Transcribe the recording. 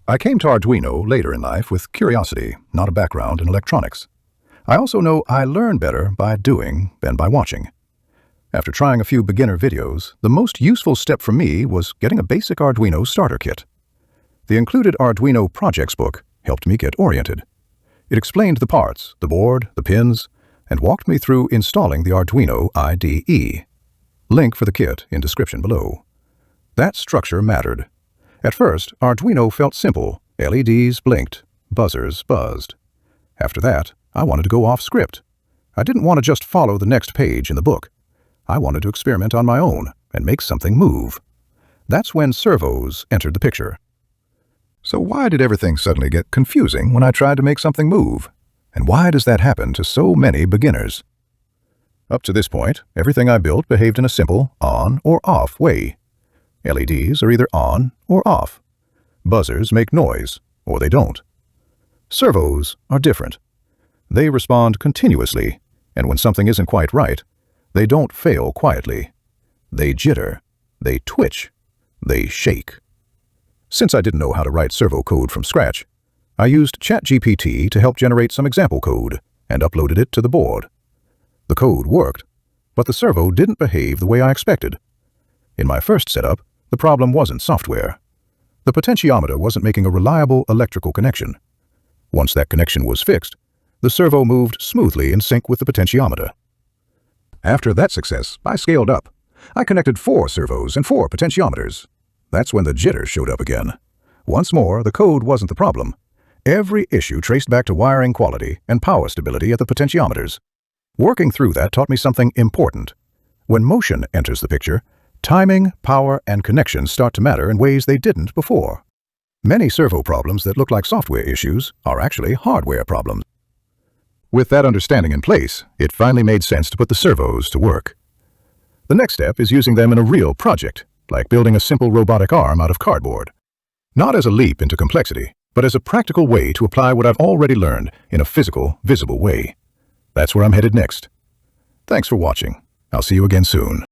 I came to Arduino later in life with curiosity, not a background in electronics. I also know I learn better by doing than by watching. After trying a few beginner videos, the most useful step for me was getting a basic Arduino starter kit. The included Arduino projects book helped me get oriented. It explained the parts, the board, the pins, and walked me through installing the Arduino IDE. Link for the kit in description below. That structure mattered. At first, Arduino felt simple. LEDs blinked, buzzers buzzed. After that, I wanted to go off script. I didn't want to just follow the next page in the book. I wanted to experiment on my own and make something move. That's when servos entered the picture. So why did everything suddenly get confusing when I tried to make something move? And why does that happen to so many beginners? Up to this point, everything I built behaved in a simple on or off way. LEDs are either on or off. Buzzers make noise, or they don't. Servos are different. They respond continuously, and when something isn't quite right, they don't fail quietly. They jitter, they twitch, they shake. Since I didn't know how to write servo code from scratch, I used ChatGPT to help generate some example code and uploaded it to the board. The code worked, but the servo didn't behave the way I expected. In my first setup, the problem wasn't software. The potentiometer wasn't making a reliable electrical connection. Once that connection was fixed, the servo moved smoothly in sync with the potentiometer. After that success, I scaled up. I connected 4 servos and 4 potentiometers. That's when the jitter showed up again. Once more, the code wasn't the problem. Every issue traced back to wiring quality and power stability at the potentiometers. Working through that taught me something important. When motion enters the picture, timing, power, and connections start to matter in ways they didn't before. Many servo problems that look like software issues are actually hardware problems. With that understanding in place, it finally made sense to put the servos to work. The next step is using them in a real project, like building a simple robotic arm out of cardboard. Not as a leap into complexity, but as a practical way to apply what I've already learned in a physical, visible way. That's where I'm headed next. Thanks for watching. I'll see you again soon.